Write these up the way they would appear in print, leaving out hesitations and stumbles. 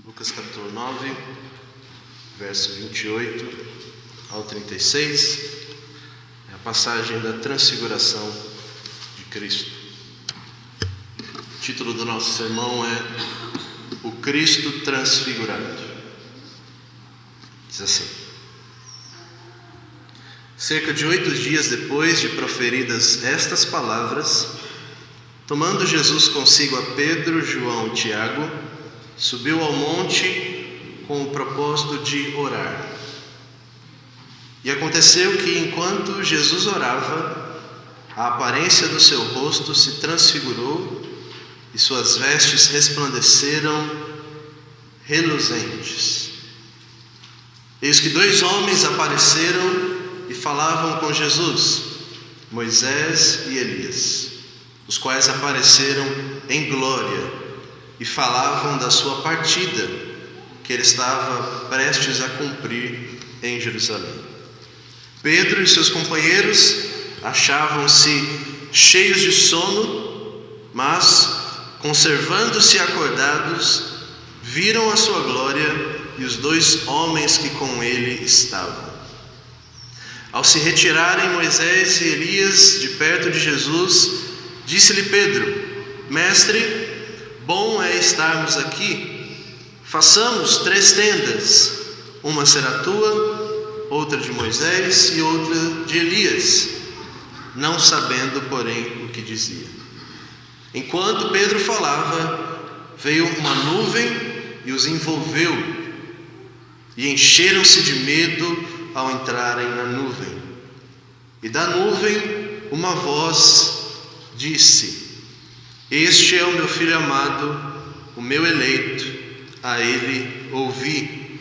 Lucas capítulo 9, verso 28 ao 36, é a passagem da transfiguração de Cristo. O título do nosso sermão é O Cristo Transfigurado. Diz assim: cerca de 8 dias depois de proferidas estas palavras, tomando Jesus consigo a Pedro, João e Tiago, subiu ao monte com o propósito de orar. E aconteceu que, enquanto Jesus orava, a aparência do seu rosto se transfigurou e suas vestes resplandeceram reluzentes. Eis que 2 homens apareceram e falavam com Jesus, Moisés e Elias, os quais apareceram em glória e falavam da sua partida, que ele estava prestes a cumprir em Jerusalém. Pedro e seus companheiros achavam-se cheios de sono, mas, conservando-se acordados, viram a sua glória e os 2 homens que com ele estavam. Ao se retirarem Moisés e Elias de perto de Jesus, disse-lhe Pedro: Mestre, bom é estarmos aqui. Façamos 3 tendas, uma será tua, outra de Moisés e outra de Elias, não sabendo, porém, o que dizia. Enquanto Pedro falava, veio uma nuvem e os envolveu, e encheram-se de medo ao entrarem na nuvem. E da nuvem uma voz disse: Este é o meu filho amado, o meu eleito, a ele ouvi.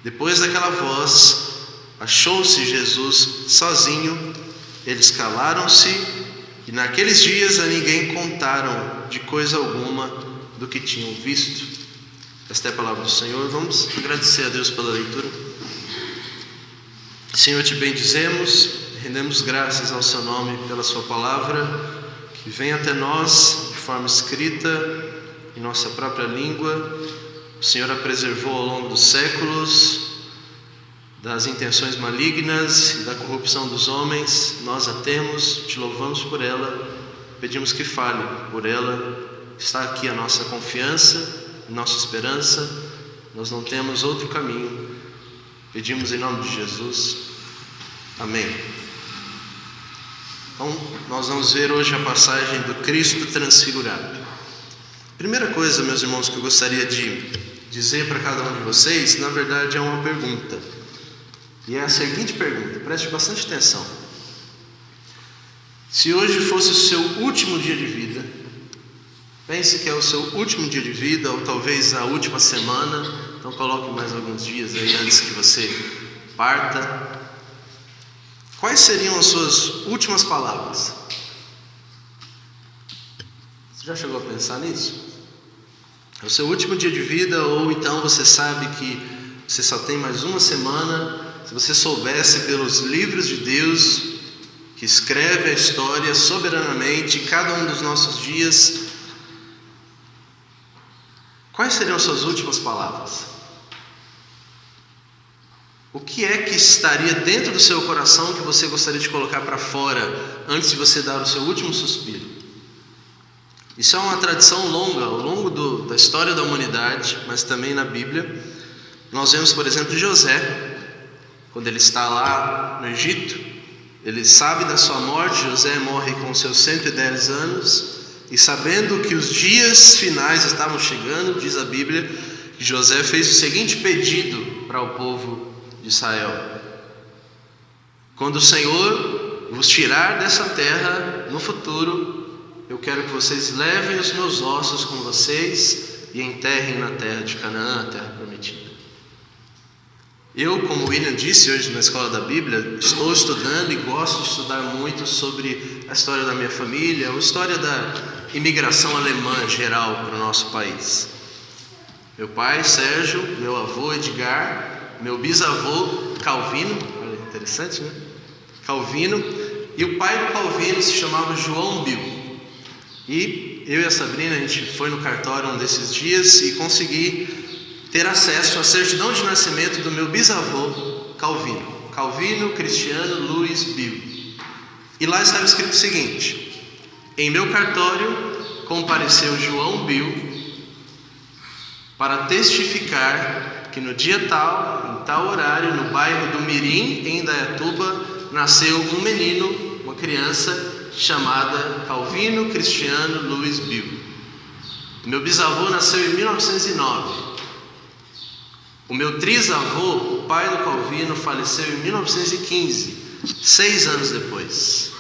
Depois daquela voz, achou-se Jesus sozinho. Eles calaram-se e naqueles dias a ninguém contaram de coisa alguma do que tinham visto. Esta é a palavra do Senhor. Vamos agradecer a Deus pela leitura. Senhor, te bendizemos, rendemos graças ao seu nome pela sua palavra, que vem até nós de forma escrita, em nossa própria língua. O Senhor a preservou ao longo dos séculos das intenções malignas e da corrupção dos homens. Nós a temos, te louvamos por ela, pedimos que fale por ela. Está aqui a nossa confiança, a nossa esperança. Nós não temos outro caminho. Pedimos em nome de Jesus. Amém. Então, nós vamos ver hoje a passagem do Cristo transfigurado. Primeira coisa, meus irmãos, que eu gostaria de dizer para cada um de vocês, na verdade é uma pergunta. E é a seguinte pergunta, preste bastante atenção. Se hoje fosse o seu último dia de vida, pense que é o seu último dia de vida, ou talvez a última semana, então coloque mais alguns dias aí antes que você parta. Quais seriam as suas últimas palavras? Você já chegou a pensar nisso? É o seu último dia de vida, ou então você sabe que você só tem mais uma semana. Se você soubesse pelos livros de Deus, que escreve a história soberanamente, cada um dos nossos dias, quais seriam as suas últimas palavras? O que é que estaria dentro do seu coração que você gostaria de colocar para fora antes de você dar o seu último suspiro? Isso é uma tradição longa, ao longo da história da humanidade, mas também na Bíblia. Nós vemos, por exemplo, José, quando ele está lá no Egito, ele sabe da sua morte. José morre com seus 110 anos, e sabendo que os dias finais estavam chegando, diz a Bíblia, que José fez o seguinte pedido para o povo de Israel: quando o Senhor vos tirar dessa terra no futuro, eu quero que vocês levem os meus ossos com vocês e enterrem na terra de Canaã, a terra prometida. Eu, como o William disse hoje na escola da Bíblia, estou estudando e gosto de estudar muito sobre a história da minha família, a história da imigração alemã geral para o nosso país. Meu pai, Sérgio, meu avô, Edgar, meu bisavô, Calvino, olha, interessante, né? Calvino, e o pai do Calvino se chamava João Bill. E eu e a Sabrina, a gente foi no cartório um desses dias e consegui ter acesso à certidão de nascimento do meu bisavô Calvino Cristiano Luiz Bill. E lá estava escrito o seguinte: em meu cartório compareceu João Bill para testificar que no dia tal, em tal horário, no bairro do Mirim, em Indaiatuba, nasceu um menino, uma criança chamada Calvino Cristiano Luiz Bill. Meu bisavô nasceu em 1909. O meu trisavô, o pai do Calvino, faleceu em 1915, 6 anos depois.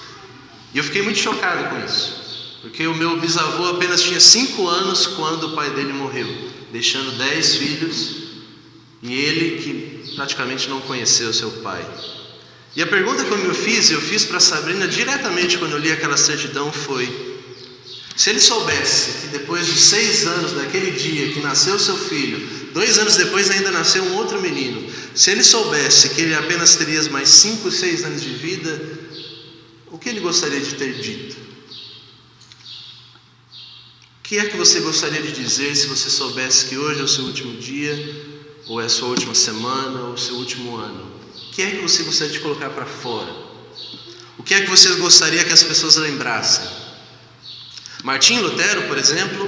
E eu fiquei muito chocado com isso, porque o meu bisavô apenas tinha 5 anos quando o pai dele morreu, deixando 10 filhos, e ele que praticamente não conheceu seu pai. E a pergunta que eu fiz para Sabrina diretamente quando eu li aquela certidão foi: se ele soubesse que depois de 6 anos daquele dia que nasceu seu filho, 2 anos depois ainda nasceu um outro menino, se ele soubesse que ele apenas teria mais 5, 6 anos de vida, o que ele gostaria de ter dito? O que é que você gostaria de dizer se você soubesse que hoje é o seu último dia, ou é a sua última semana, ou o seu último ano? O que é que você gostaria de colocar para fora? O que é que você gostaria que as pessoas lembrassem? Martinho Lutero, por exemplo,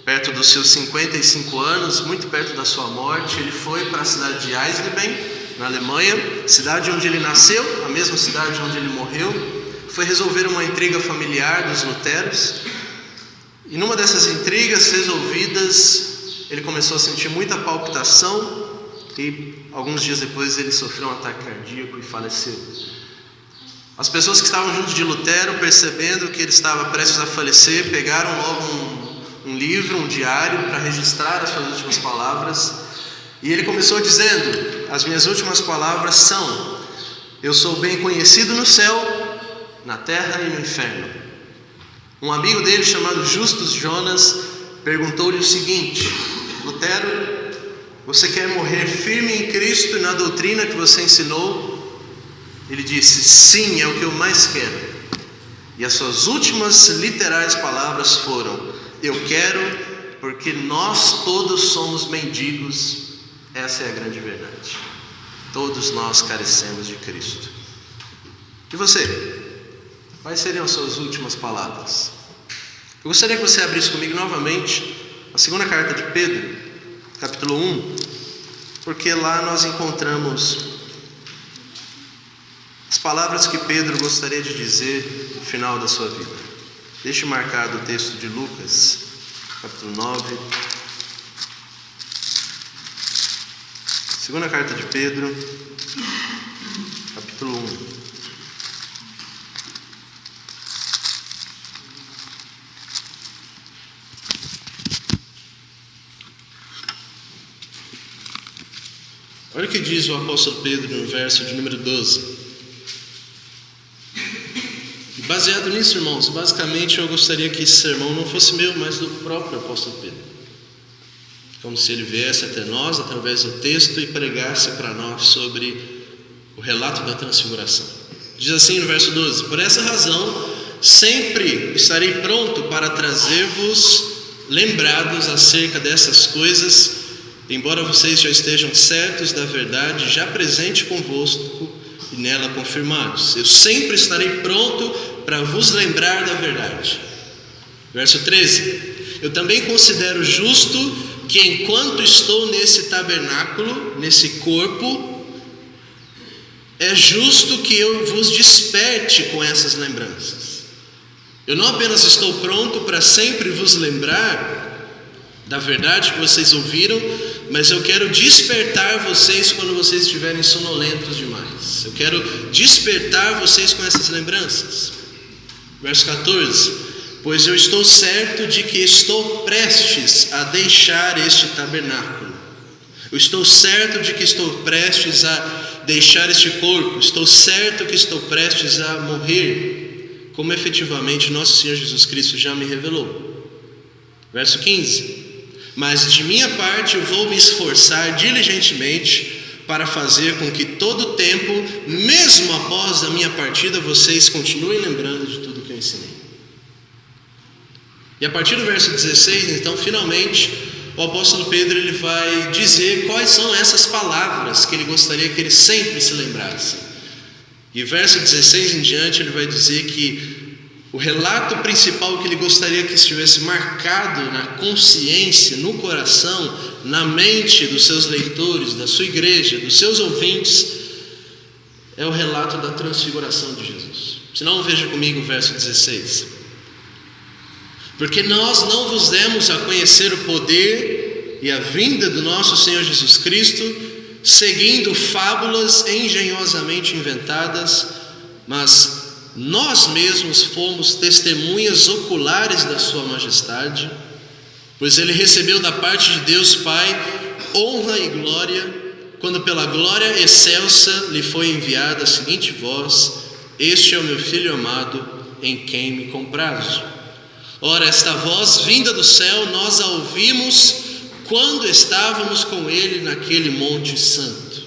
perto dos seus 55 anos, muito perto da sua morte, ele foi para a cidade de Eisleben, na Alemanha, cidade onde ele nasceu, a mesma cidade onde ele morreu. Foi resolver uma intriga familiar dos Luteros, e numa dessas intrigas resolvidas, ele começou a sentir muita palpitação, e alguns dias depois ele sofreu um ataque cardíaco e faleceu. As pessoas que estavam junto de Lutero, percebendo que ele estava prestes a falecer, pegaram logo um livro, um diário, para registrar as suas últimas palavras. E ele começou dizendo: as minhas últimas palavras são: eu sou bem conhecido no céu, na terra e no inferno. Um amigo dele, chamado Justus Jonas, perguntou-lhe o seguinte: Lutero, você quer morrer firme em Cristo e na doutrina que você ensinou? Ele disse: sim, é o que eu mais quero. E as suas últimas literais palavras foram: eu quero, porque nós todos somos mendigos. Essa é a grande verdade. Todos nós carecemos de Cristo. E você? Quais seriam as suas últimas palavras? Eu gostaria que você abrisse comigo novamente a segunda carta de Pedro, capítulo 1, porque lá nós encontramos as palavras que Pedro gostaria de dizer no final da sua vida. Deixe marcado o texto de Lucas, capítulo 9. Segunda carta de Pedro, capítulo 1. Olha o que diz o apóstolo Pedro no verso de número 12. E baseado nisso, irmãos, basicamente eu gostaria que esse sermão não fosse meu, mas do próprio apóstolo Pedro. Como se ele viesse até nós através do texto e pregasse para nós sobre o relato da transfiguração. Diz assim no verso 12: por essa razão, sempre estarei pronto para trazer-vos lembrados acerca dessas coisas, embora vocês já estejam certos da verdade, já presente convosco e nela confirmados. Eu sempre estarei pronto para vos lembrar da verdade. Verso 13: eu também considero justo que enquanto estou nesse tabernáculo, nesse corpo, é justo que eu vos desperte com essas lembranças. Eu não apenas estou pronto para sempre vos lembrar da verdade que vocês ouviram, mas eu quero despertar vocês quando vocês estiverem sonolentos demais. Eu quero despertar vocês com essas lembranças. Verso 14: pois eu estou certo de que estou prestes a deixar este tabernáculo. Eu estou certo de que estou prestes a deixar este corpo. Estou certo que estou prestes a morrer, como efetivamente nosso Senhor Jesus Cristo já me revelou. Verso 15: mas de minha parte eu vou me esforçar diligentemente para fazer com que todo o tempo, mesmo após a minha partida, vocês continuem lembrando de tudo que eu ensinei. E a partir do verso 16, então, finalmente, o apóstolo Pedro ele vai dizer quais são essas palavras que ele gostaria que eles sempre se lembrassem. E verso 16 em diante ele vai dizer que o relato principal que ele gostaria que estivesse marcado na consciência, no coração, na mente dos seus leitores, da sua igreja, dos seus ouvintes, é o relato da transfiguração de Jesus. Se não, veja comigo o verso 16. Porque nós não vos demos a conhecer o poder e a vinda do nosso Senhor Jesus Cristo, seguindo fábulas engenhosamente inventadas, mas nós mesmos fomos testemunhas oculares da sua majestade, pois ele recebeu da parte de Deus Pai honra e glória, quando pela glória excelsa lhe foi enviada a seguinte voz: este é o meu Filho amado, em quem me comprazo. Ora, esta voz vinda do céu nós a ouvimos quando estávamos com ele naquele monte santo.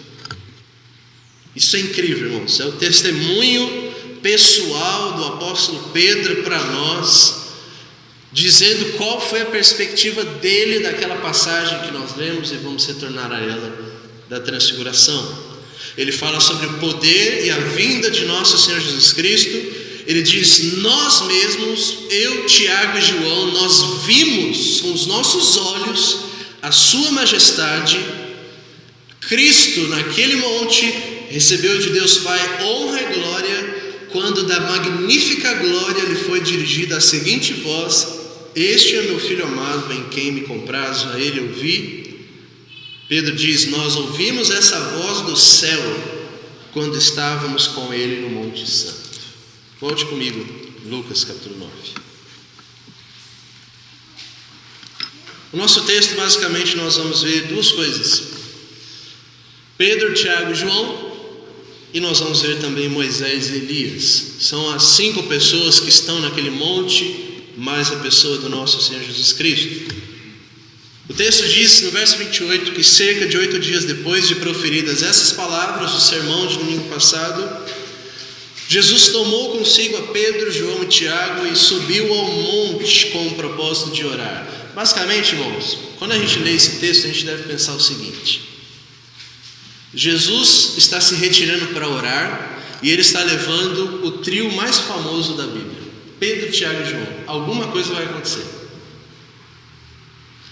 Isso é incrível, irmãos. É o testemunho pessoal do apóstolo Pedro para nós, dizendo qual foi a perspectiva dele daquela passagem que nós lemos e vamos retornar a ela, da transfiguração. Ele fala sobre o poder e a vinda de nosso Senhor Jesus Cristo. Ele diz: nós mesmos, eu, Tiago e João, nós vimos com os nossos olhos a sua majestade. Cristo naquele monte recebeu de Deus Pai honra e glória, quando da magnífica glória lhe foi dirigida a seguinte voz: este é meu Filho amado, em quem me comprazo, a ele ouvi. Pedro diz: nós ouvimos essa voz do céu quando estávamos com ele no Monte Santo. Volte comigo, Lucas capítulo 9. O nosso texto, basicamente, nós vamos ver duas coisas: Pedro, Tiago e João, e nós vamos ver também Moisés e Elias. São as 5 pessoas que estão naquele monte, mais a pessoa do nosso Senhor Jesus Cristo. O texto diz no verso 28 que cerca de 8 dias depois de proferidas essas palavras do sermão de domingo passado, Jesus tomou consigo a Pedro, João e Tiago e subiu ao monte com o propósito de orar. Basicamente, irmãos, quando a gente lê esse texto, a gente deve pensar o seguinte: Jesus está se retirando para orar e ele está levando o trio mais famoso da Bíblia, Pedro, Tiago e João. Alguma coisa vai acontecer.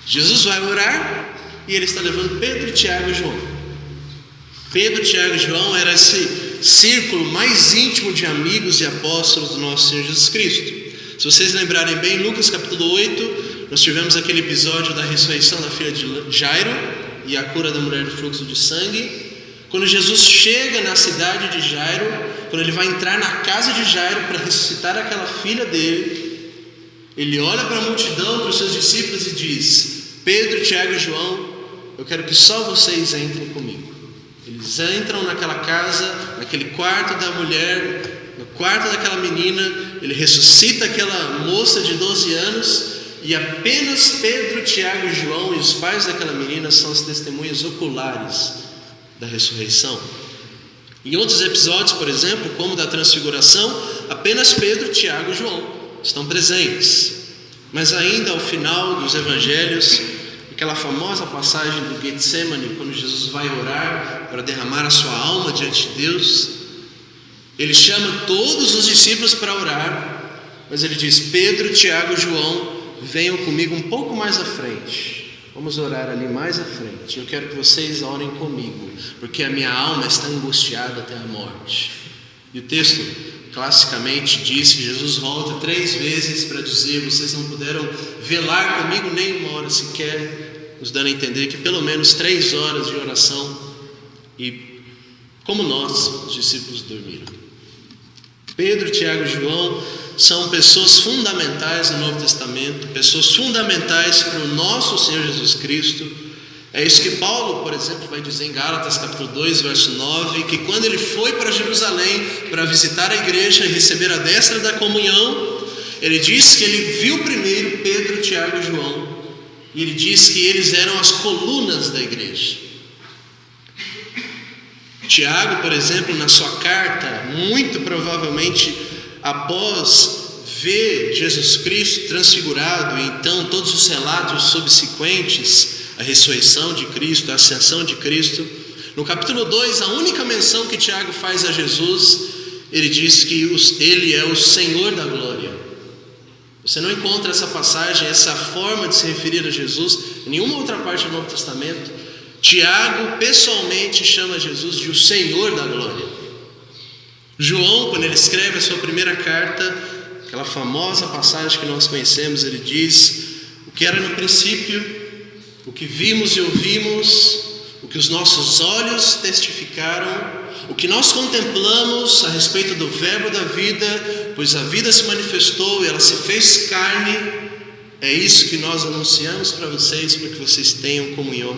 Jesus vai orar e ele está levando Pedro, Tiago e João. Pedro, Tiago e João era esse círculo mais íntimo de amigos e apóstolos do nosso Senhor Jesus Cristo. Se vocês lembrarem bem, Lucas capítulo 8, nós tivemos aquele episódio da ressurreição da filha de Jairo e a cura da mulher do fluxo de sangue. Quando Jesus chega na cidade de Jairo, quando ele vai entrar na casa de Jairo para ressuscitar aquela filha dele, ele olha para a multidão, para os seus discípulos e diz: Pedro, Tiago e João, eu quero que só vocês entrem comigo. Eles entram naquela casa, naquele quarto da mulher, no quarto daquela menina. Ele ressuscita aquela moça de 12 anos e apenas Pedro, Tiago e João e os pais daquela menina são as testemunhas oculares da ressurreição. Em outros episódios, por exemplo, como da transfiguração, apenas Pedro, Tiago e João estão presentes. Mas ainda ao final dos evangelhos, aquela famosa passagem do Getsemane, quando Jesus vai orar para derramar a sua alma diante de Deus, ele chama todos os discípulos para orar, mas ele diz: Pedro, Tiago e João, venham comigo um pouco mais à frente. Vamos orar ali mais à frente. Eu quero que vocês orem comigo, porque a minha alma está angustiada até a morte. E o texto classicamente diz que Jesus volta 3 vezes para dizer: vocês não puderam velar comigo nem uma hora sequer, nos dando a entender que pelo menos 3 horas de oração, e como nós, os discípulos, dormiram. Pedro, Tiago e João são pessoas fundamentais no Novo Testamento, pessoas fundamentais para o nosso Senhor Jesus Cristo. É isso que Paulo, por exemplo, vai dizer em Gálatas capítulo 2, verso 9, que quando ele foi para Jerusalém para visitar a igreja e receber a destra da comunhão, ele diz que ele viu primeiro Pedro, Tiago e João, e ele diz que eles eram as colunas da igreja. Tiago, por exemplo, na sua carta, muito provavelmente após vê Jesus Cristo transfigurado, e então todos os relatos subsequentes, a ressurreição de Cristo, a ascensão de Cristo, no capítulo 2, a única menção que Tiago faz a Jesus, ele diz que ele é o Senhor da glória. Você não encontra essa passagem, essa forma de se referir a Jesus em nenhuma outra parte do Novo Testamento. Tiago pessoalmente chama Jesus de o Senhor da glória. João, quando ele escreve a sua primeira carta, aquela famosa passagem que nós conhecemos, ele diz: o que era no princípio, o que vimos e ouvimos, o que os nossos olhos testificaram, o que nós contemplamos a respeito do verbo da vida, pois a vida se manifestou e ela se fez carne, é isso que nós anunciamos para vocês, para que vocês tenham comunhão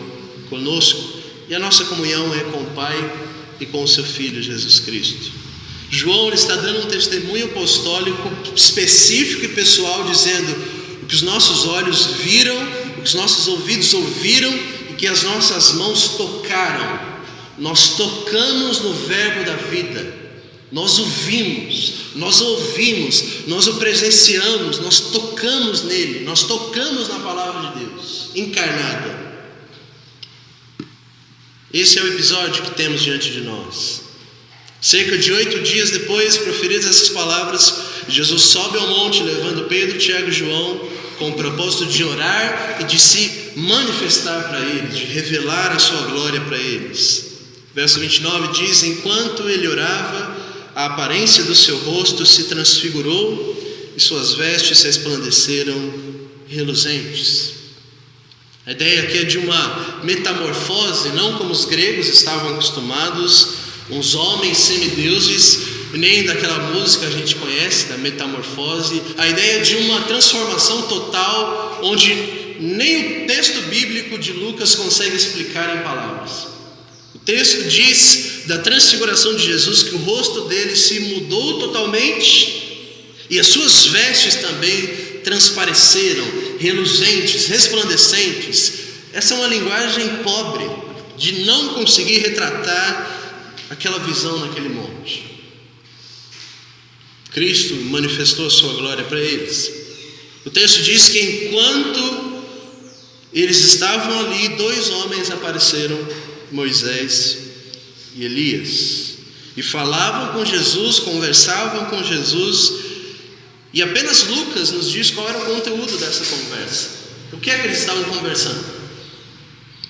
conosco, e a nossa comunhão é com o Pai e com o seu Filho Jesus Cristo. João está dando um testemunho apostólico específico e pessoal, dizendo o que os nossos olhos viram, o que os nossos ouvidos ouviram e que as nossas mãos tocaram. Nós tocamos no verbo da vida, nós ouvimos, nós o presenciamos, nós tocamos nele, nós tocamos na palavra de Deus encarnada. Esse é o episódio que temos diante de nós. Cerca de 8 dias depois, proferidas essas palavras, Jesus sobe ao monte levando Pedro, Tiago e João, com o propósito de orar e de se manifestar para eles, de revelar a sua glória para eles. Verso 29 diz: enquanto ele orava, a aparência do seu rosto se transfigurou e suas vestes se resplandeceram reluzentes. A ideia aqui é de uma metamorfose, não como os gregos estavam acostumados, uns homens semideuses, nem daquela música a gente conhece, da metamorfose. A ideia é de uma transformação total, onde nem o texto bíblico de Lucas consegue explicar em palavras. O texto diz da transfiguração de Jesus que o rosto dele se mudou totalmente e as suas vestes também transpareceram, reluzentes, resplandecentes. Essa é uma linguagem pobre, de não conseguir retratar aquela visão naquele monte. Cristo manifestou a sua glória para eles. O texto diz que enquanto eles estavam ali, 2 homens apareceram, Moisés e Elias, e falavam com Jesus, conversavam com Jesus, e apenas Lucas nos diz qual era o conteúdo dessa conversa. O que é que eles estavam conversando?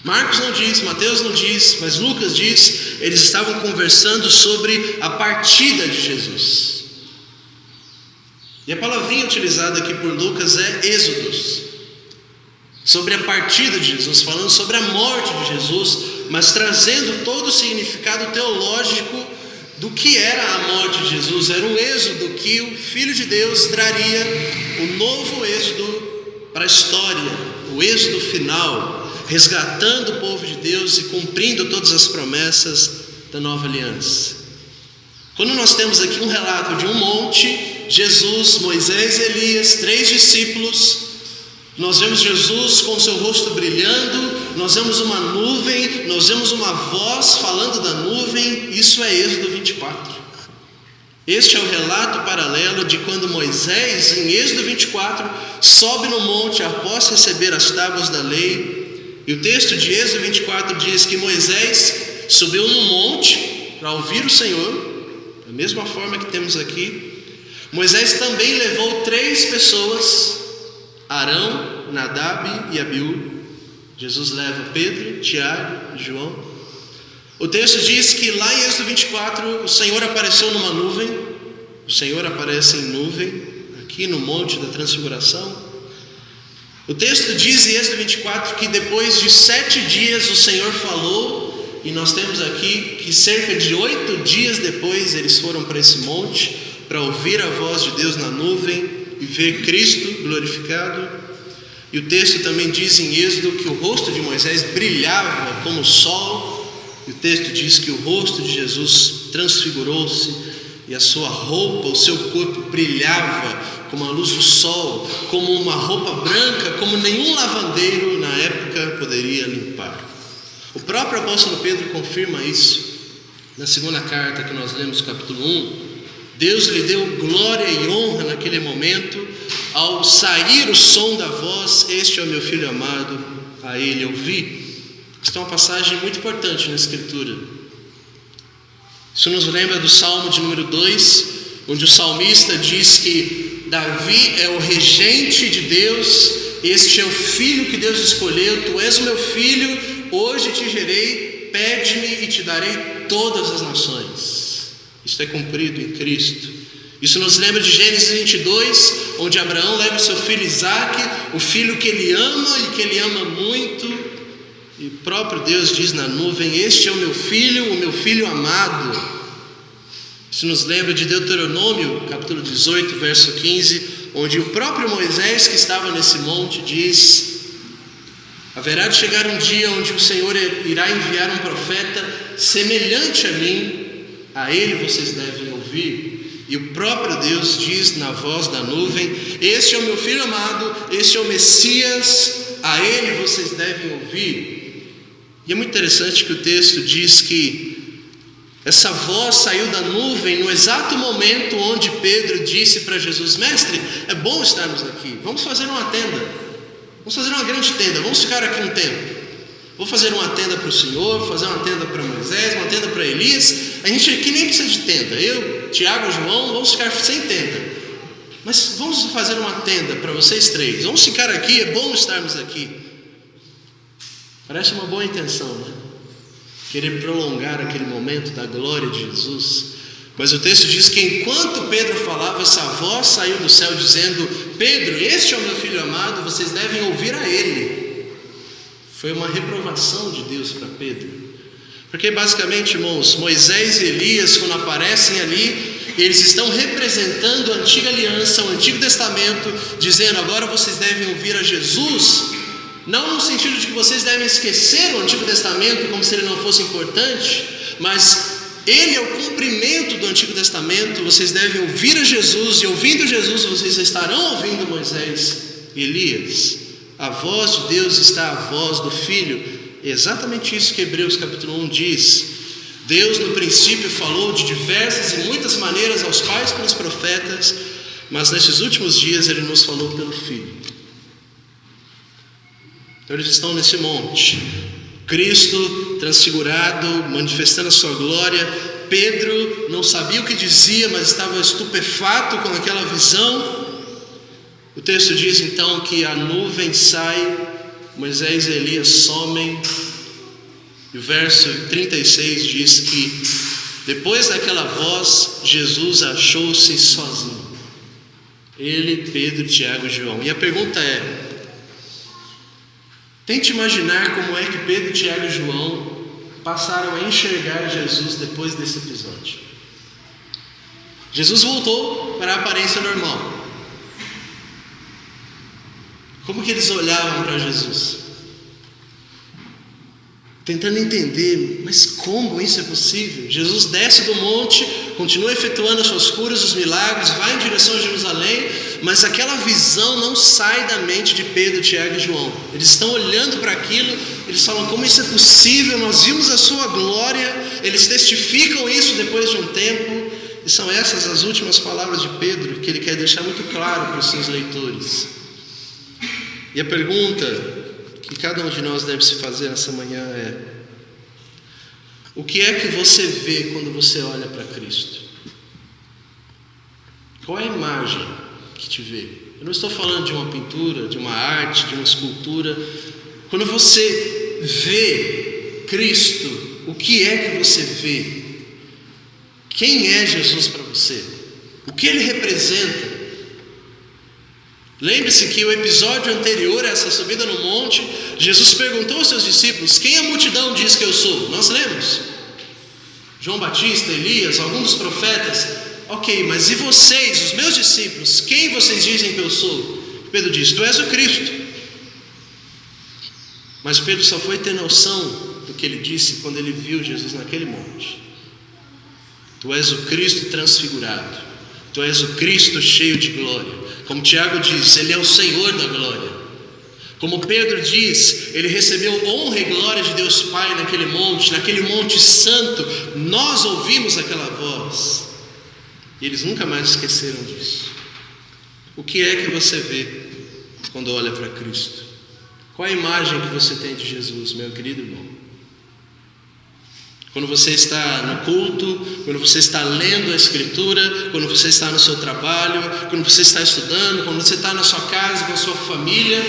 Marcos não diz, Mateus não diz, mas Lucas diz, eles estavam conversando sobre a partida de Jesus. E a palavrinha utilizada aqui por Lucas é êxodos, sobre a partida de Jesus, falando sobre a morte de Jesus, mas trazendo todo o significado teológico do que era a morte de Jesus. Era um êxodo que o Filho de Deus traria, o novo êxodo para a história, o êxodo final, resgatando o povo de Deus e cumprindo todas as promessas da nova aliança. Quando nós temos aqui um relato de um monte, Jesus, Moisés e Elias, 3 discípulos, nós vemos Jesus com seu rosto brilhando, nós vemos uma nuvem, nós vemos uma voz falando da nuvem. Isso é Êxodo 24. Este é o relato paralelo de quando Moisés, em Êxodo 24, sobe no monte após receber as tábuas da lei. E o texto de Êxodo 24 diz que Moisés subiu no monte para ouvir o Senhor, da mesma forma que temos aqui. Moisés também levou 3 pessoas, Arão, Nadab e Abiú. Jesus leva Pedro, Tiago e João. O texto diz que lá em Êxodo 24 o Senhor apareceu numa nuvem. O Senhor aparece em nuvem, aqui no Monte da Transfiguração. O texto diz em Êxodo 24 que depois de 7 dias o Senhor falou. E nós temos aqui que cerca de 8 dias depois eles foram para esse monte para ouvir a voz de Deus na nuvem e ver Cristo glorificado. E o texto também diz em Êxodo que o rosto de Moisés brilhava como o sol. E o texto diz que o rosto de Jesus transfigurou-se e a sua roupa, o seu corpo brilhava como a luz do sol, como uma roupa branca, como nenhum lavandeiro na época poderia limpar. O próprio apóstolo Pedro confirma isso na segunda carta que nós lemos, capítulo 1. Deus lhe deu glória e honra naquele momento, ao sair o som da voz: este é o meu filho amado, a ele ouvi. Esta é uma passagem muito importante na Escritura. Isso nos lembra do Salmo de número 2, onde o salmista diz que Davi é o regente de Deus, este é o filho que Deus escolheu. Tu és o meu filho, hoje te gerei, pede-me e te darei todas as nações. Isto é cumprido em Cristo. Isso nos lembra de Gênesis 22, onde Abraão leva o seu filho Isaque, o filho que ele ama e que ele ama muito, e o próprio Deus diz na nuvem: este é o meu filho amado. Isso nos lembra de Deuteronômio, capítulo 18, verso 15, onde o próprio Moisés, que estava nesse monte, diz: haverá de chegar um dia onde o Senhor irá enviar um profeta semelhante a mim, a ele vocês devem ouvir. E o próprio Deus diz na voz da nuvem: este é o meu filho amado, este é o Messias, a ele vocês devem ouvir. E é muito interessante que o texto diz que essa voz saiu da nuvem no exato momento onde Pedro disse para Jesus: mestre, é bom estarmos aqui, vamos fazer uma tenda, vamos fazer uma grande tenda, vamos ficar aqui um tempo. Vou fazer uma tenda para o Senhor, vou fazer uma tenda para Moisés, uma tenda para Elias. A gente aqui nem precisa de tenda, eu, Tiago e João, vamos ficar sem tenda, mas vamos fazer uma tenda para vocês três, vamos ficar aqui, é bom estarmos aqui. Parece uma boa intenção, né? Querer prolongar aquele momento da glória de Jesus. Mas o texto diz que enquanto Pedro falava, essa voz saiu do céu dizendo: Pedro, este é o meu filho amado, vocês devem ouvir a ele. Foi uma reprovação de Deus para Pedro, porque basicamente, irmãos, Moisés e Elias, quando aparecem ali, eles estão representando a antiga aliança, o Antigo Testamento, dizendo: agora vocês devem ouvir a Jesus. Não no sentido de que vocês devem esquecer o Antigo Testamento como se ele não fosse importante, mas ele é o cumprimento do Antigo Testamento. Vocês devem ouvir a Jesus, e ouvindo Jesus vocês estarão ouvindo Moisés e Elias. A voz de Deus está a voz do Filho. É exatamente isso que Hebreus capítulo 1 diz. Deus no princípio falou de diversas e muitas maneiras aos pais pelos profetas, mas nesses últimos dias ele nos falou pelo Filho. Então eles estão nesse monte, Cristo transfigurado, manifestando a sua glória. Pedro não sabia o que dizia, mas estava estupefato com aquela visão. O texto diz então que a nuvem sai, Moisés e Elias somem, e o verso 36 diz que depois daquela voz, Jesus achou-se sozinho, ele, Pedro, Tiago e João. E a pergunta é: tente imaginar como é que Pedro, Tiago e João passaram a enxergar Jesus depois desse episódio. Jesus voltou para a aparência normal. Como que eles olhavam para Jesus? Tentando entender, mas como isso é possível? Jesus desce do monte, continua efetuando as suas curas, os milagres, vai em direção a Jerusalém, mas aquela visão não sai da mente de Pedro, Tiago e João. Eles estão olhando para aquilo, eles falam: como isso é possível? Nós vimos a sua glória. Eles testificam isso depois de um tempo, e são essas as últimas palavras de Pedro que ele quer deixar muito claro para os seus leitores. E a pergunta que cada um de nós deve se fazer nessa manhã é: o que é que você vê quando você olha para Cristo? Qual é a imagem que te vê? Eu não estou falando de uma pintura, de uma arte, de uma escultura. Quando você vê Cristo, o que é que você vê? Quem é Jesus para você? O que ele representa? Lembre-se que o episódio anterior a essa subida no monte, Jesus perguntou aos seus discípulos: quem a multidão diz que eu sou? Nós lemos João Batista, Elias, alguns dos profetas. Ok, mas e vocês, os meus discípulos, quem vocês dizem que eu sou? Pedro diz: tu és o Cristo. Mas Pedro só foi ter noção do que ele disse quando ele viu Jesus naquele monte. Tu és o Cristo transfigurado, tu és o Cristo cheio de glória. Como Tiago diz, ele é o Senhor da glória. Como Pedro diz, ele recebeu honra e glória de Deus Pai naquele monte santo. Nós ouvimos aquela voz. E eles nunca mais esqueceram disso. O que é que você vê quando olha para Cristo? Qual a imagem que você tem de Jesus, meu querido irmão? Quando você está no culto, quando você está lendo a Escritura, quando você está no seu trabalho, quando você está estudando, quando você está na sua casa com a sua família,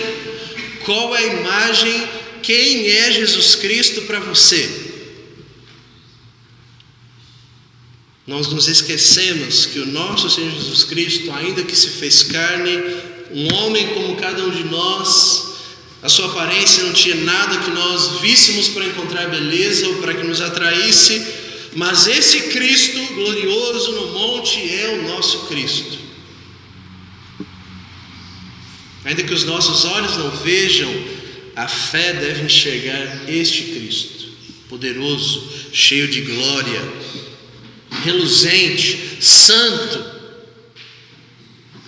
qual é a imagem, quem é Jesus Cristo para você? Nós nos esquecemos que o nosso Senhor Jesus Cristo, ainda que se fez carne, um homem como cada um de nós, a sua aparência não tinha nada que nós víssemos para encontrar beleza ou para que nos atraísse, mas esse Cristo glorioso no monte é o nosso Cristo. Ainda que os nossos olhos não vejam, a fé deve enxergar este Cristo, poderoso, cheio de glória, reluzente, santo.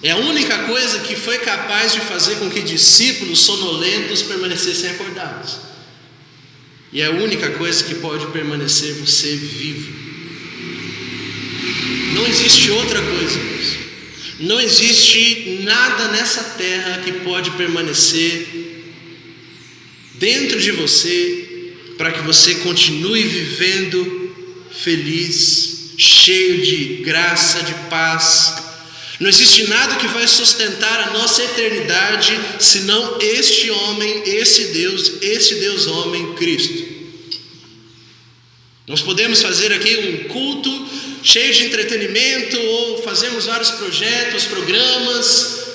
É a única coisa que foi capaz de fazer com que discípulos sonolentos permanecessem acordados. E é a única coisa que pode permanecer você vivo. Não existe outra coisa, irmãos. Não existe nada nessa terra que pode permanecer dentro de você para que você continue vivendo feliz, cheio de graça, de paz. Não existe nada que vai sustentar a nossa eternidade senão este homem, esse Deus homem, Cristo. Nós podemos fazer aqui um culto cheio de entretenimento, ou fazemos vários projetos, programas,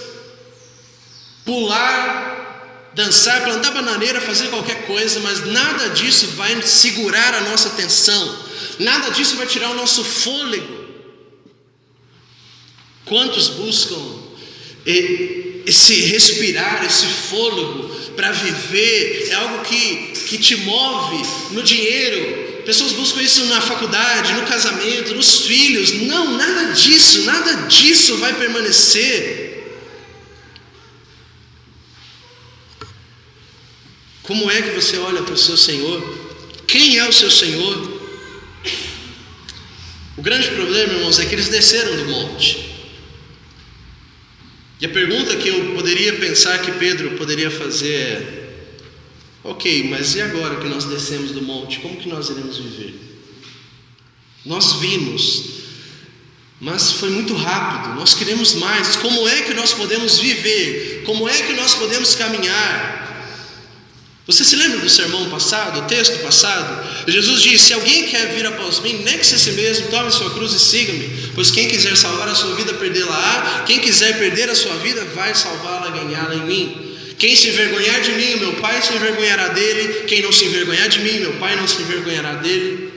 pular, dançar, plantar bananeira, fazer qualquer coisa, mas nada disso vai segurar a nossa atenção, nada disso vai tirar o nosso fôlego. Quantos buscam esse respirar, esse fôlego para viver? É algo que te move no dinheiro. Pessoas buscam isso na faculdade, no casamento, nos filhos. Não, nada disso vai permanecer. Como é que você olha para o seu Senhor? Quem é o seu Senhor? O grande problema, irmãos, é que eles desceram do monte. E a pergunta que eu poderia pensar que Pedro poderia fazer é: ok, mas e agora que nós descemos do monte, como que nós iremos viver? Nós vimos, mas foi muito rápido, nós queremos mais. Como é que nós podemos viver? Como é que nós podemos caminhar? Você se lembra do sermão passado, do texto passado? Jesus disse: se alguém quer vir após mim, negue-se a si mesmo, tome sua cruz e siga-me. Pois quem quiser salvar a sua vida, perdê-la-á. Quem quiser perder a sua vida, vai salvá-la, ganhá-la em mim. Quem se envergonhar de mim, meu Pai se envergonhará dele. Quem não se envergonhar de mim, meu Pai não se envergonhará dele.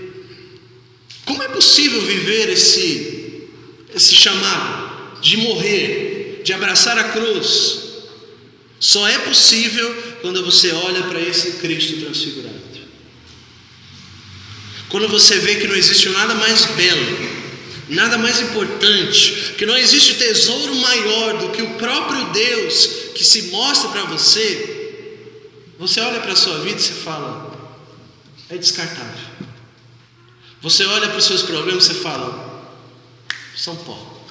Como é possível viver esse chamado de morrer, de abraçar a cruz? Só é possível quando você olha para esse Cristo transfigurado. Quando você vê que não existe nada mais belo, nada mais importante, que não existe tesouro maior do que o próprio Deus que se mostra para você, você olha para a sua vida e você fala: é descartável. Você olha para os seus problemas e você fala: são pó,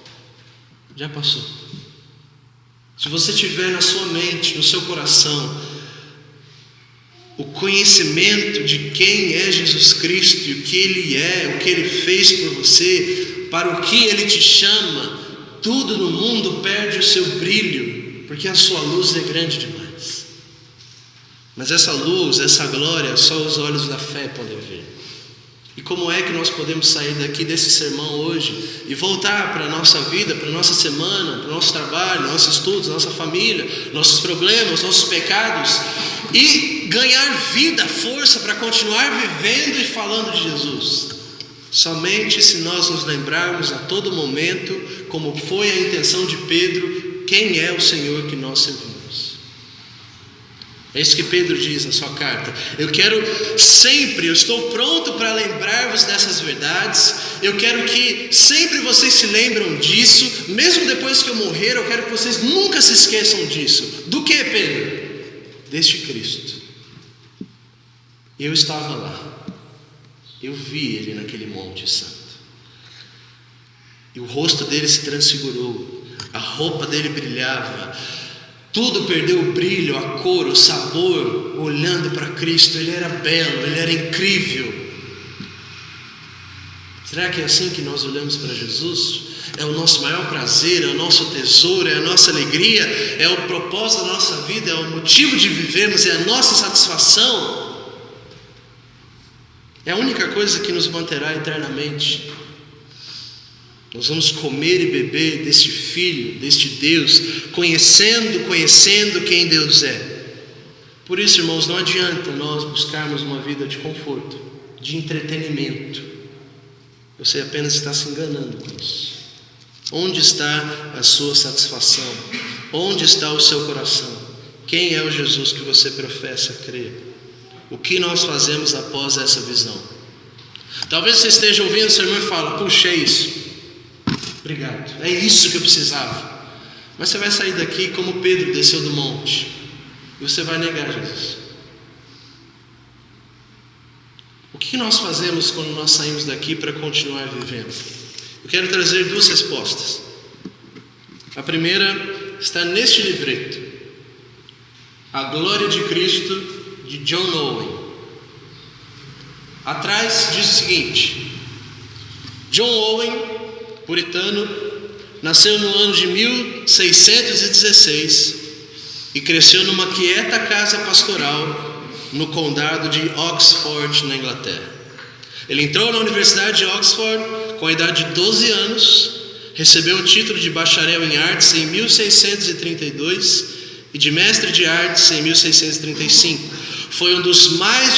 já passou. Se você tiver na sua mente, no seu coração, o conhecimento de quem é Jesus Cristo e o que Ele é, o que Ele fez por você, para o que Ele te chama, tudo no mundo perde o seu brilho, porque a sua luz é grande demais. Mas essa luz, essa glória, só os olhos da fé podem ver. E como é que nós podemos sair daqui desse sermão hoje e voltar para a nossa vida, para a nossa semana, para o nosso trabalho, nossos estudos, nossa família, nossos problemas, nossos pecados, e ganhar vida, força para continuar vivendo e falando de Jesus? Somente se nós nos lembrarmos a todo momento, como foi a intenção de Pedro, quem é o Senhor que nós servimos. É isso que Pedro diz na sua carta: eu estou pronto para lembrar-vos dessas verdades. Eu quero que sempre vocês se lembram disso, mesmo depois que eu morrer. Eu quero que vocês nunca se esqueçam disso. Do que, Pedro? Deste Cristo. Eu estava lá, eu vi Ele naquele monte santo. E o rosto dele se transfigurou, a roupa dele brilhava, tudo perdeu o brilho, a cor, o sabor, olhando para Cristo. Ele era belo, ele era incrível. Será que é assim que nós olhamos para Jesus? É o nosso maior prazer, é o nosso tesouro, é a nossa alegria, é o propósito da nossa vida, é o motivo de vivermos, é a nossa satisfação. É a única coisa que nos manterá eternamente. Nós vamos comer e beber deste Filho, deste Deus, conhecendo quem Deus é. Por isso, irmãos, não adianta nós buscarmos uma vida de conforto, de entretenimento. Você apenas está se enganando com isso. Onde está a sua satisfação? Onde está o seu coração? Quem é o Jesus que você professa crer? O que nós fazemos após essa visão? Talvez você esteja ouvindo o sermão e fala: puxa, é isso. Obrigado, é isso que eu precisava. Mas você vai sair daqui como Pedro desceu do monte, e você vai negar Jesus. O que nós fazemos quando nós saímos daqui para continuar vivendo? Eu quero trazer duas respostas. A primeira está neste livreto, A Glória de Cristo, de John Owen. Atrás diz o seguinte: John Owen, puritano, nasceu no ano de 1616 e cresceu numa quieta casa pastoral no condado de Oxford, na Inglaterra. Ele entrou na Universidade de Oxford com a idade de 12 anos, recebeu o título de bacharel em artes em 1632 e de mestre de artes em 1635. Foi um dos mais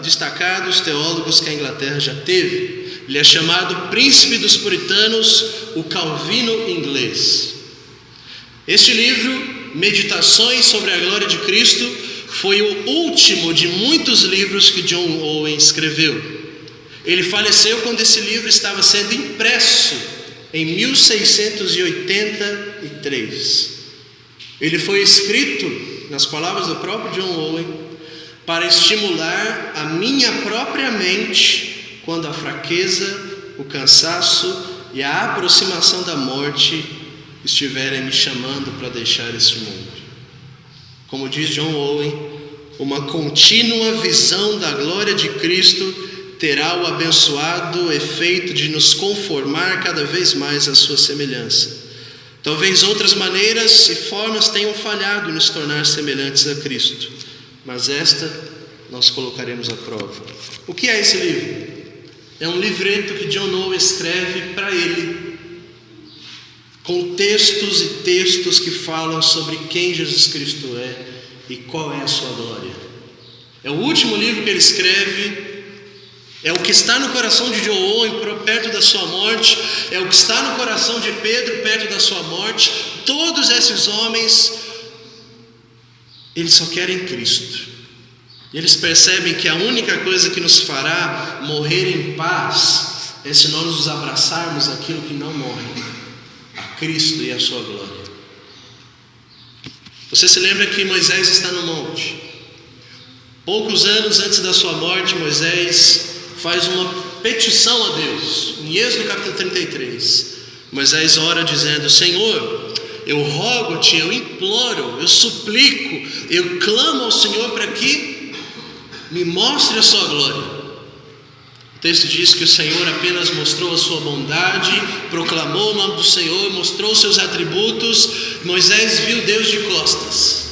destacados teólogos que a Inglaterra já teve. Ele é chamado príncipe dos puritanos, o Calvino inglês. Este livro, Meditações sobre a Glória de Cristo, foi o último de muitos livros que John Owen escreveu. Ele faleceu quando esse livro estava sendo impresso, em 1683. Ele foi escrito, nas palavras do próprio John Owen, para estimular a minha própria mente quando a fraqueza, o cansaço e a aproximação da morte estiverem me chamando para deixar este mundo. Como diz John Owen, uma contínua visão da glória de Cristo terá o abençoado efeito de nos conformar cada vez mais à sua semelhança. Talvez outras maneiras e formas tenham falhado em nos tornar semelhantes a Cristo, mas esta nós colocaremos à prova. O que é esse livro? É um livreto que John Owen escreve para ele, com textos e textos que falam sobre quem Jesus Cristo é e qual é a sua glória. É o último livro que ele escreve, é o que está no coração de John Owen perto da sua morte, é o que está no coração de Pedro perto da sua morte. Todos esses homens, eles só querem Cristo. Eles percebem que a única coisa que nos fará morrer em paz é se nós nos abraçarmos aquilo que não morre, a Cristo e a sua glória. Você se lembra que Moisés está no monte. Poucos anos antes da sua morte, Moisés faz uma petição a Deus. Em Êxodo capítulo 33, Moisés ora dizendo: Senhor, eu rogo-te, eu imploro, eu suplico, eu clamo ao Senhor para que me mostre a sua glória. O texto diz que o Senhor apenas mostrou a sua bondade, proclamou o nome do Senhor, mostrou os seus atributos. Moisés viu Deus de costas.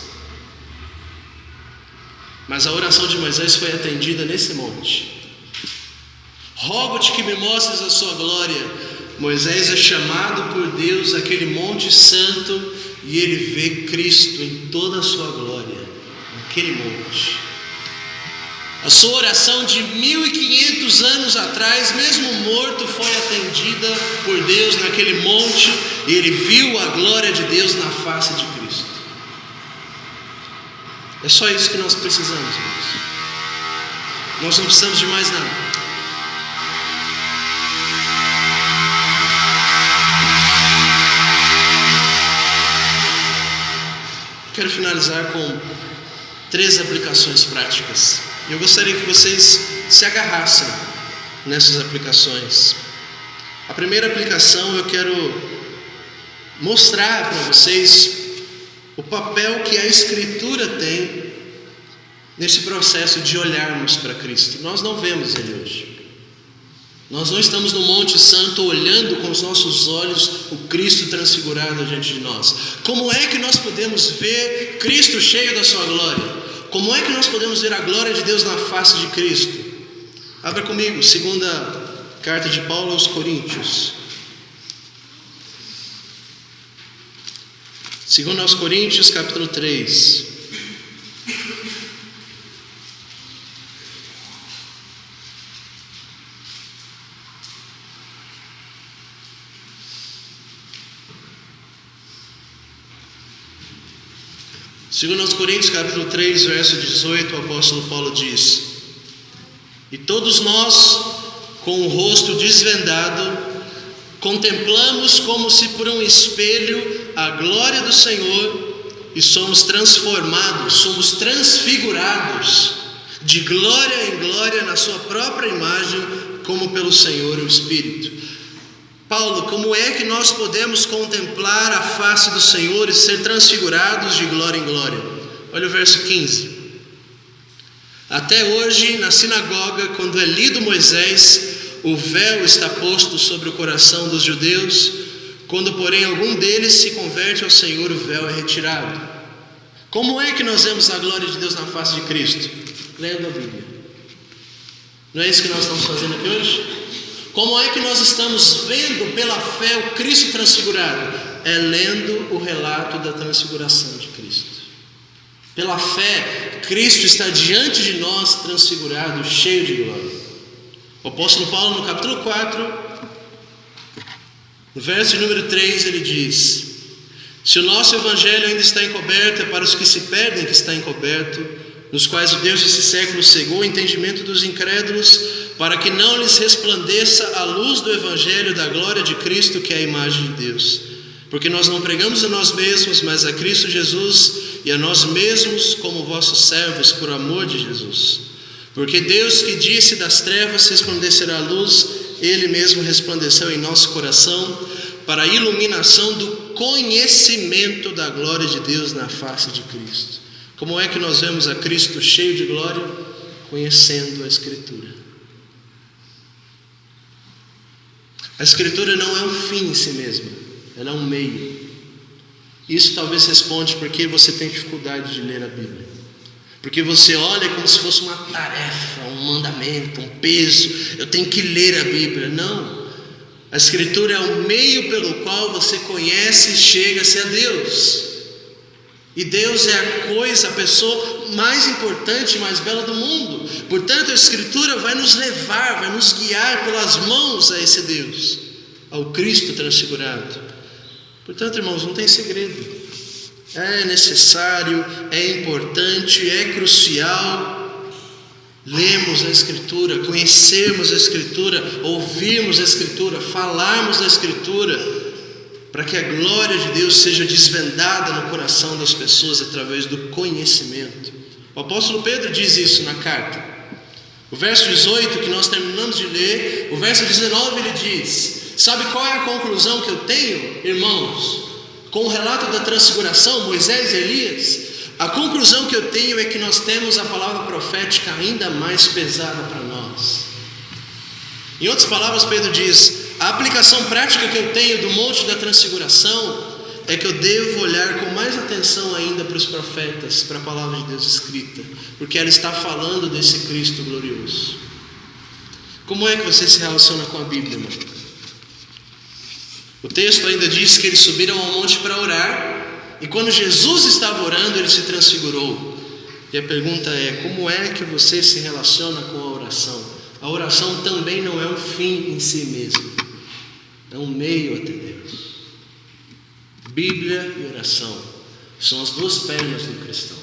Mas a oração de Moisés foi atendida nesse monte. Rogo-te que me mostres a sua glória. Moisés é chamado por Deus àquele monte santo e ele vê Cristo em toda a sua glória, naquele monte. A sua oração de 1500 anos atrás, mesmo morto, foi atendida por Deus naquele monte e ele viu a glória de Deus na face de Cristo. É só isso que nós precisamos, irmãos. Nós não precisamos de mais nada. Quero finalizar com 3 aplicações práticas. Eu gostaria que vocês se agarrassem nessas aplicações. A primeira aplicação, eu quero mostrar para vocês o papel que a Escritura tem nesse processo de olharmos para Cristo. Nós não vemos Ele hoje. Nós não estamos no Monte Santo olhando com os nossos olhos o Cristo transfigurado diante de nós. Como é que nós podemos ver Cristo cheio da sua glória? Como é que nós podemos ver a glória de Deus na face de Cristo? Abra comigo, segunda carta de Paulo aos Coríntios. Segundo aos Coríntios, capítulo 3. Segundo aos Coríntios, capítulo 3, verso 18, o apóstolo Paulo diz: E todos nós, com o rosto desvendado, contemplamos como se por um espelho a glória do Senhor, e somos transformados, somos transfigurados de glória em glória na sua própria imagem, como pelo Senhor o Espírito. Paulo, como é que nós podemos contemplar a face do Senhor e ser transfigurados de glória em glória? Olha o verso 15. Até hoje, na sinagoga, quando é lido Moisés, o véu está posto sobre o coração dos judeus. Quando, porém, algum deles se converte ao Senhor, o véu é retirado. Como é que nós vemos a glória de Deus na face de Cristo? Lendo a Bíblia. Não é isso que nós estamos fazendo aqui hoje? Como é que nós estamos vendo pela fé o Cristo transfigurado? É lendo o relato da transfiguração de Cristo. Pela fé, Cristo está diante de nós transfigurado, cheio de glória. O apóstolo Paulo, no capítulo 4, no verso número 3, ele diz: Se o nosso evangelho ainda está encoberto, é para os que se perdem que está encoberto, nos quais o Deus desse século cegou o entendimento dos incrédulos, para que não lhes resplandeça a luz do evangelho da glória de Cristo, que é a imagem de Deus. Porque nós não pregamos a nós mesmos, mas a Cristo Jesus, e a nós mesmos como vossos servos, por amor de Jesus. Porque Deus, que disse das trevas resplandecerá a luz, Ele mesmo resplandeceu em nosso coração, para a iluminação do conhecimento da glória de Deus na face de Cristo. Como é que nós vemos a Cristo cheio de glória? Conhecendo a Escritura. A Escritura não é um fim em si mesma, ela é um meio. Isso talvez responde porque você tem dificuldade de ler a Bíblia. Porque você olha como se fosse uma tarefa, um mandamento, um peso. Eu tenho que ler a Bíblia. Não. A Escritura é o meio pelo qual você conhece e chega-se a Deus. E Deus é a coisa, a pessoa mais importante e mais bela do mundo. Portanto, a Escritura vai nos levar, vai nos guiar pelas mãos a esse Deus, ao Cristo transfigurado. Portanto, irmãos, não tem segredo. É necessário, é importante, é crucial lermos a Escritura, conhecermos a Escritura, ouvirmos a Escritura, falarmos da Escritura, para que a glória de Deus seja desvendada no coração das pessoas através do conhecimento. O apóstolo Pedro diz isso na carta. O verso 18 que nós terminamos de ler, o verso 19 ele diz: sabe qual é a conclusão que eu tenho, irmãos? Com o relato da transfiguração, Moisés e Elias, a conclusão que eu tenho é que nós temos a palavra profética ainda mais pesada para nós. Em outras palavras, Pedro diz: a aplicação prática que eu tenho do monte da transfiguração é que eu devo olhar com mais atenção ainda para os profetas, para a palavra de Deus escrita, porque ela está falando desse Cristo glorioso. Como é que você se relaciona com a Bíblia, irmão? O texto ainda diz que eles subiram ao monte para orar, e quando Jesus estava orando, ele se transfigurou. E a pergunta é: como é que você se relaciona com a oração? A oração também não é um fim em si mesmo, é um meio até Deus. Bíblia e oração são as duas pernas do cristão,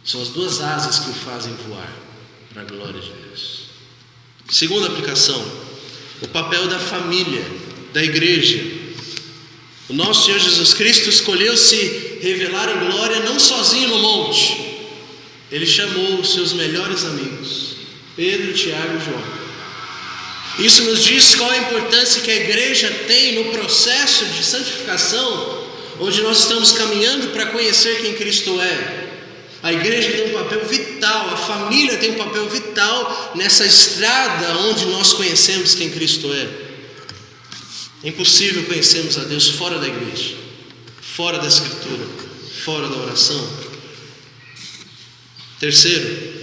são as duas asas que o fazem voar para a glória de Deus. Segunda aplicação: o papel da família, da igreja. O nosso Senhor Jesus Cristo escolheu se revelar em glória não sozinho no monte. Ele chamou os seus melhores amigos, Pedro, Tiago e João. Isso nos diz qual a importância que a igreja tem no processo de santificação, onde nós estamos caminhando para conhecer quem Cristo é. A igreja tem um papel vital, a família tem um papel vital nessa estrada onde nós conhecemos quem Cristo é. É impossível conhecermos a Deus fora da igreja, fora da Escritura, fora da oração. Terceiro,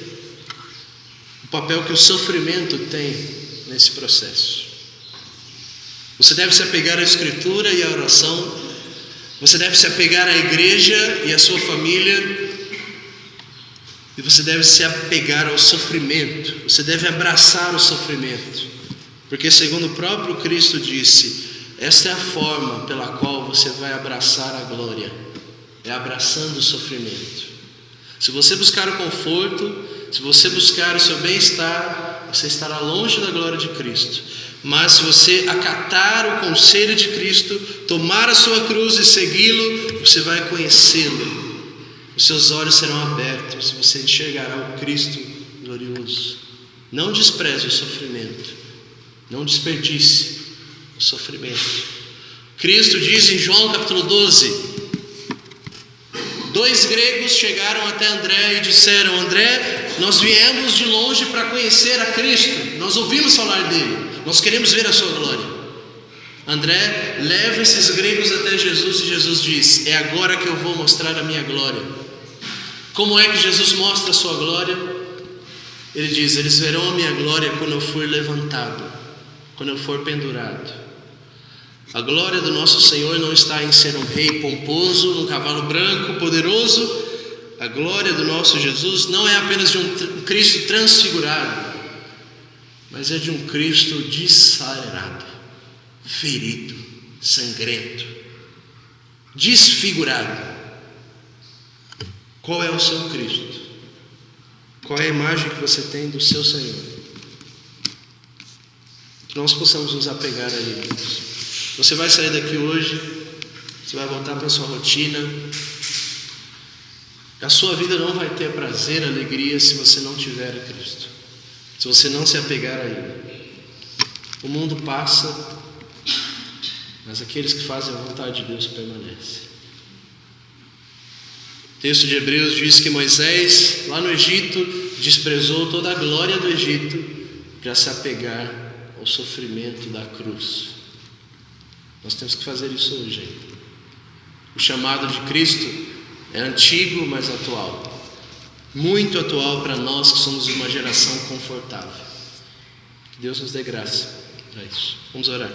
o papel que o sofrimento tem nesse processo. Você deve se apegar à Escritura e à oração. Você deve se apegar à igreja e à sua família. E você deve se apegar ao sofrimento. Você deve abraçar o sofrimento. Porque segundo o próprio Cristo disse, esta é a forma pela qual você vai abraçar a glória. É abraçando o sofrimento. Se você buscar o conforto, se você buscar o seu bem-estar, você estará longe da glória de Cristo. Mas se você acatar o conselho de Cristo, tomar a sua cruz e segui-lo, você vai conhecê-lo. Os seus olhos serão abertos, você enxergará o Cristo glorioso. Não despreze o sofrimento, não desperdice o sofrimento. Cristo diz em João capítulo 12, 2 gregos chegaram até André e disseram: André, nós viemos de longe para conhecer a Cristo, nós ouvimos falar dele, nós queremos ver a sua glória. André leva esses gregos até Jesus e Jesus diz: é agora que eu vou mostrar a minha glória. Como é que Jesus mostra a sua glória? Ele diz: eles verão a minha glória quando eu for levantado, quando eu for pendurado. A glória do nosso Senhor não está em ser um rei pomposo, num cavalo branco, poderoso. A glória do nosso Jesus não é apenas de um Cristo transfigurado, mas é de um Cristo dessalerado, ferido, sangrento, desfigurado. Qual é o seu Cristo? Qual é a imagem que você tem do seu Senhor? Que nós possamos nos apegar a Ele. Você vai sair daqui hoje, você vai voltar para a sua rotina. A sua vida não vai ter prazer, alegria, se você não tiver a Cristo, se você não se apegar a Ele. O mundo passa, mas aqueles que fazem a vontade de Deus permanecem. O texto de Hebreus diz que Moisés, lá no Egito, desprezou toda a glória do Egito para se apegar ao sofrimento da cruz. Nós temos que fazer isso hoje ainda. O chamado de Cristo é antigo, mas atual. Muito atual para nós que somos uma geração confortável. Que Deus nos dê graça para isso. Vamos orar.